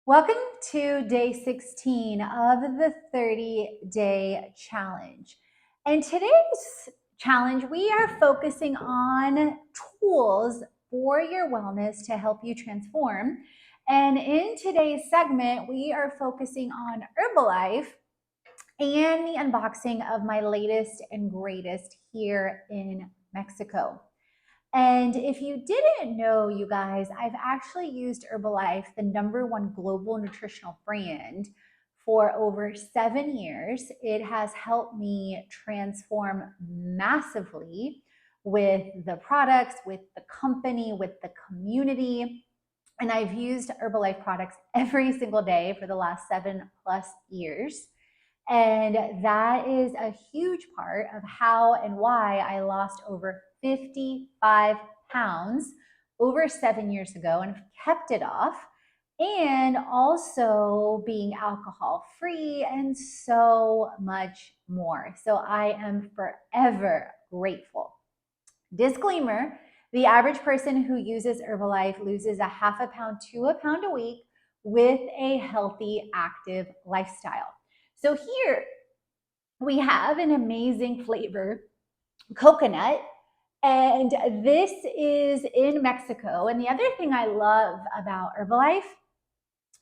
Welcome to day 16 of the 30-day challenge. In today's challenge, we are focusing on tools for your wellness to help you transform. And in today's segment, we are focusing on Herbalife and the unboxing of my latest and greatest here in Mexico. And if you didn't know, you guys, I've actually used Herbalife, the #1 global nutritional brand, for over 7 years. It has helped me transform massively with the products, with the company, with the community. And I've used Herbalife products every single day for the last 7+ years. And that is a huge part of how and why I lost over 55 pounds over 7 years ago and kept it off. And also being alcohol free and so much more. So I am forever grateful. Disclaimer: the average person who uses Herbalife loses a half a pound to a pound a week with a healthy, active lifestyle. So here we have an amazing flavor, coconut, and this is in Mexico. And the other thing I love about Herbalife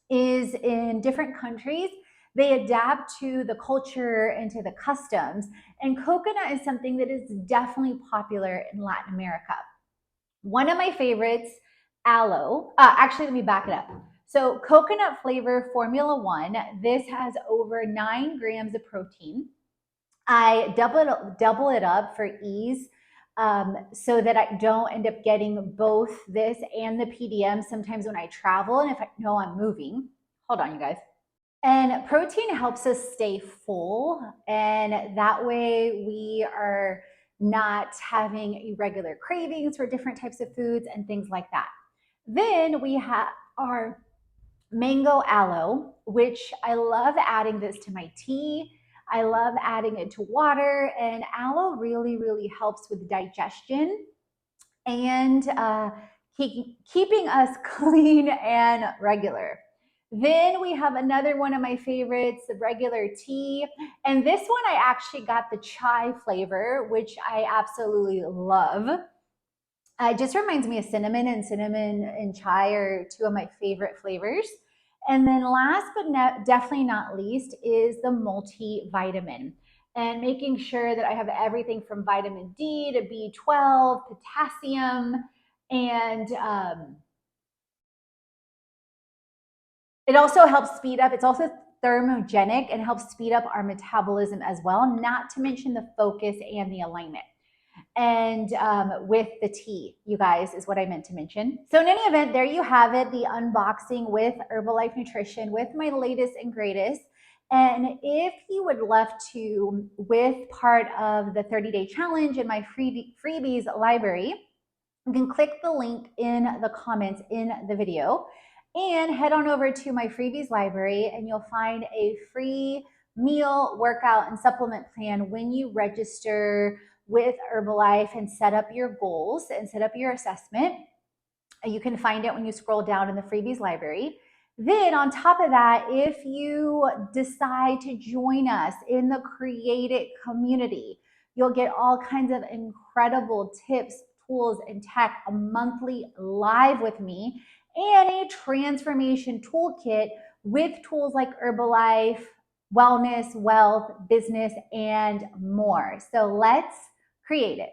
is in different countries, they adapt to the culture and to the customs. And coconut is something that is definitely popular in Latin America. One of my favorites, aloe. Actually, let me back it up. So coconut flavor Formula One, this has over 9 grams of protein. I double it up for ease, so that I don't end up getting both this and the PDM sometimes when I travel and if I know I'm moving. Hold on, you guys. And protein helps us stay full, and that way we are not having irregular cravings for different types of foods and things like that. Then we have our mango aloe, which I love adding this to my tea. I love adding it to water, and aloe really helps with digestion and keeping us clean and regular. Then we have another one of my favorites, the regular tea. And this one I actually got the chai flavor, which I absolutely love. It just reminds me of cinnamon, and cinnamon and chai are two of my favorite flavors. And then last but definitely not least is the multivitamin, and making sure that I have everything from vitamin D to B12, potassium, and it also helps speed up. It's also thermogenic and helps speed up our metabolism as well, not to mention the focus and the alignment. And with the tea, you guys, is what I meant to mention. So in any event, there you have it, the unboxing with Herbalife Nutrition with my latest and greatest. And if you would love to, with part of the 30-day challenge and my freebies library, you can click the link in the comments in the video and head on over to my freebies library, and you'll find a free meal, workout, and supplement plan when you register with Herbalife and set up your goals and set up your assessment. You can find it when you scroll down in the freebies library. Then on top of that, if you decide to join us in the Create It community, you'll get all kinds of incredible tips, tools, and tech, a monthly live with me, and a transformation toolkit with tools like Herbalife, wellness, wealth, business, and more. So let's create it.